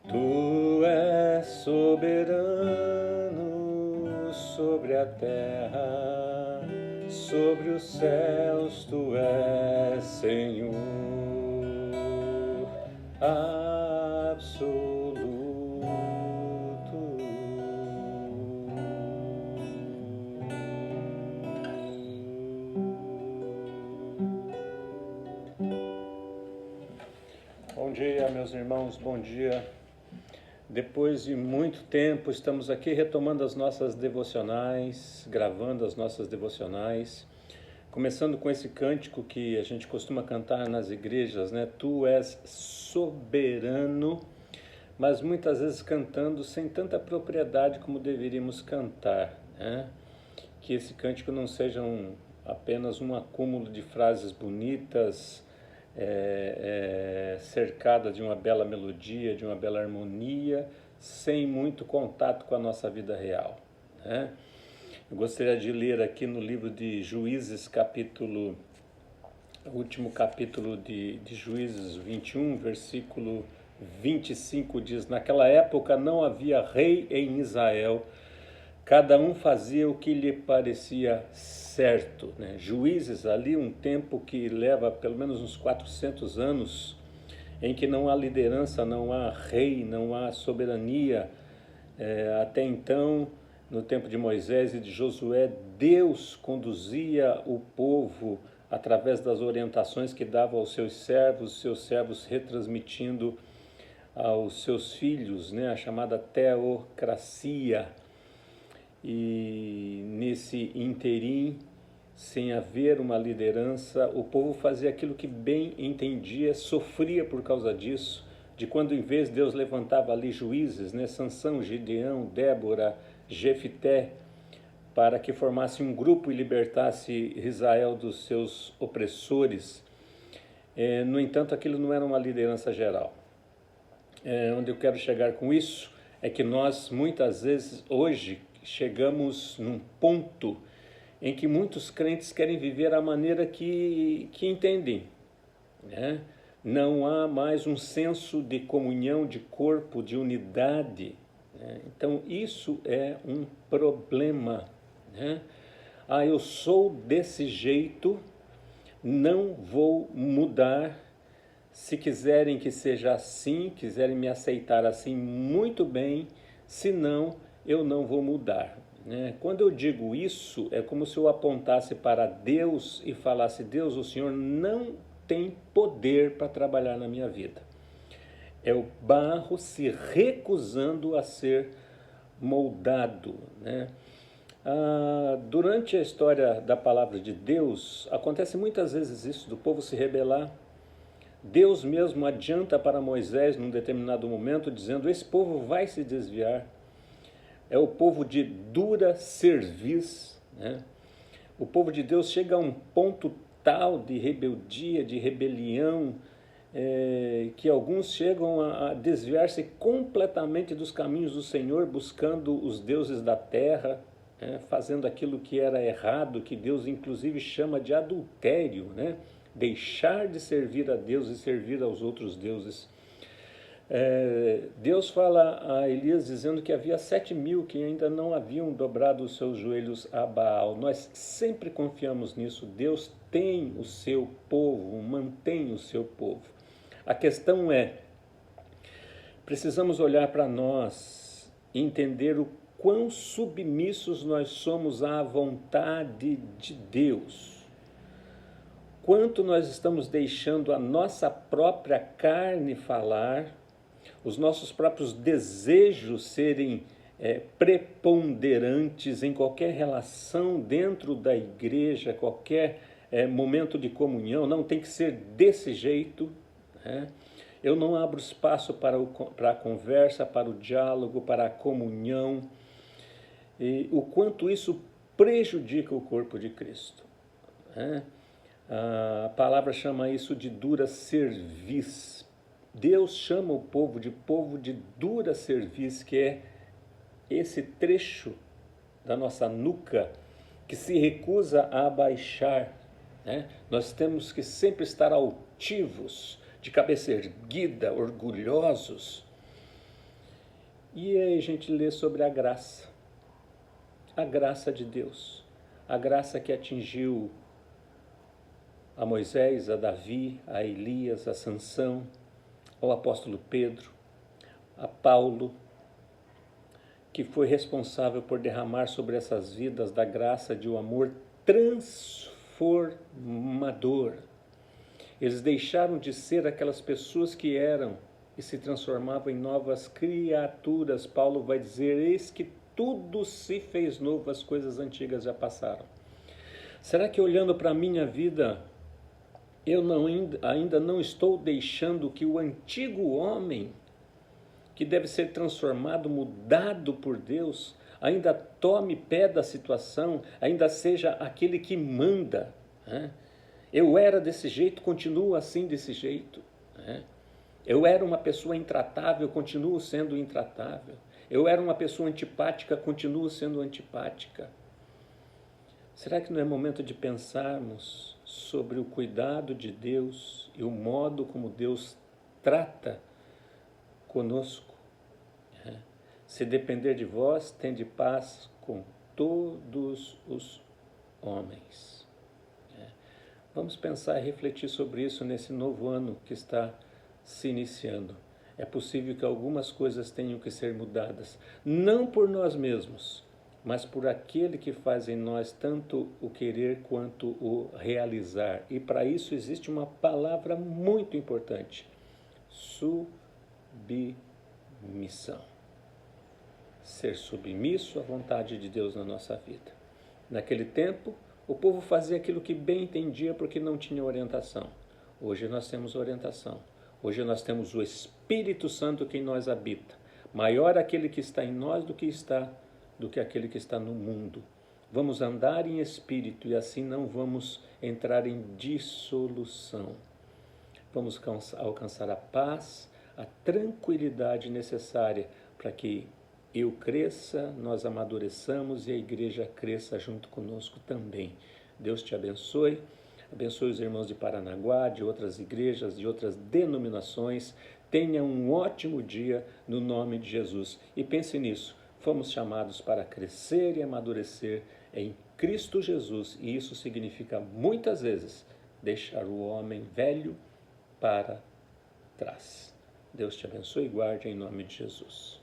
Tu és soberano sobre a terra, sobre os céus, tu és Senhor absoluto. Bom dia, meus irmãos, bom dia. Depois de muito tempo, estamos aqui retomando as nossas devocionais, gravando as nossas devocionais, começando com esse cântico que a gente costuma cantar nas igrejas, né? Tu és soberano, mas muitas vezes cantando sem tanta propriedade como deveríamos cantar, né? Que esse cântico não seja apenas um acúmulo de frases bonitas, cercada de uma bela melodia, de uma bela harmonia, sem muito contato com a nossa vida real, né? Eu gostaria de ler aqui no livro de Juízes, último capítulo de Juízes 21, versículo 25, diz: Naquela época não havia rei em Israel, cada um fazia o que lhe parecia certo, né? Juízes, ali um tempo que leva pelo menos uns 400 anos, em que não há liderança, não há rei, não há soberania. Até então, no tempo de Moisés e de Josué, Deus conduzia o povo através das orientações que dava aos seus servos retransmitindo aos seus filhos, né, a chamada teocracia. E nesse interim, sem haver uma liderança, o povo fazia aquilo que bem entendia, sofria por causa disso, de quando em vez Deus levantava ali juízes, né, Sansão, Gideão, Débora, Jefité, para que formasse um grupo e libertasse Israel dos seus opressores. No entanto, aquilo não era uma liderança geral. Onde eu quero chegar com isso é que nós, muitas vezes, hoje, chegamos num ponto em que muitos crentes querem viver a maneira que entendem, né? Não há mais um senso de comunhão, de corpo, de unidade, né? Então isso é um problema, né? Eu sou desse jeito, não vou mudar. Se quiserem que seja assim, quiserem me aceitar assim, muito bem, se não, eu não vou mudar, né? Quando eu digo isso, é como se eu apontasse para Deus e falasse: Deus, o Senhor não tem poder para trabalhar na minha vida. É o barro se recusando a ser moldado, né? Durante a história da palavra de Deus, acontece muitas vezes isso, do povo se rebelar. Deus mesmo adianta para Moisés num determinado momento, dizendo: esse povo vai se desviar. É o povo de dura cerviz, né? O povo de Deus chega a um ponto tal de rebeldia, de rebelião, que alguns chegam a desviar-se completamente dos caminhos do Senhor, buscando os deuses da terra, fazendo aquilo que era errado, que Deus inclusive chama de adultério, né? Deixar de servir a Deus e servir aos outros deuses. Deus fala a Elias dizendo que havia 7.000 que ainda não haviam dobrado os seus joelhos a Baal. Nós sempre confiamos nisso. Deus tem o seu povo, mantém o seu povo. A questão precisamos olhar para nós e entender o quão submissos nós somos à vontade de Deus. Quanto nós estamos deixando a nossa própria carne falar, os nossos próprios desejos serem preponderantes em qualquer relação dentro da igreja, qualquer momento de comunhão. Não tem que ser desse jeito, né? Eu não abro espaço para a conversa, para o diálogo, para a comunhão. E o quanto isso prejudica o corpo de Cristo, né? A palavra chama isso de dura cerviz. Deus chama o povo de dura cerviz, que é esse trecho da nossa nuca que se recusa a abaixar, né? Nós temos que sempre estar altivos, de cabeça erguida, orgulhosos. E aí a gente lê sobre a graça de Deus, a graça que atingiu a Moisés, a Davi, a Elias, a Sansão, ao apóstolo Pedro, a Paulo, que foi responsável por derramar sobre essas vidas da graça de um amor transformador. Eles deixaram de ser aquelas pessoas que eram e se transformavam em novas criaturas. Paulo vai dizer: eis que tudo se fez novo, as coisas antigas já passaram. Será que olhando para a minha vida, eu ainda não estou deixando que o antigo homem, que deve ser transformado, mudado por Deus, ainda tome pé da situação, ainda seja aquele que manda, né? Eu era desse jeito, continuo assim desse jeito, né? Eu era uma pessoa intratável, continuo sendo intratável. Eu era uma pessoa antipática, continuo sendo antipática. Será que não é momento de pensarmos sobre o cuidado de Deus e o modo como Deus trata conosco? Se depender de vós, tende paz com todos os homens. Vamos pensar e refletir sobre isso nesse novo ano que está se iniciando. É possível que algumas coisas tenham que ser mudadas, não por nós mesmos, mas por aquele que faz em nós tanto o querer quanto o realizar. E para isso existe uma palavra muito importante: submissão. Ser submisso à vontade de Deus na nossa vida. Naquele tempo, o povo fazia aquilo que bem entendia porque não tinha orientação. Hoje nós temos orientação. Hoje nós temos o Espírito Santo que em nós habita. Maior aquele que está em nós do que aquele que está no mundo. Vamos andar em espírito e assim não vamos entrar em dissolução. Vamos alcançar a paz, a tranquilidade necessária para que eu cresça, nós amadureçamos e a igreja cresça junto conosco também. Deus te abençoe. Abençoe os irmãos de Paranaguá, de outras igrejas, de outras denominações. Tenha um ótimo dia no nome de Jesus. E pense nisso, fomos chamados para crescer e amadurecer em Cristo Jesus. E isso significa, muitas vezes, deixar o homem velho para trás. Deus te abençoe e guarde em nome de Jesus.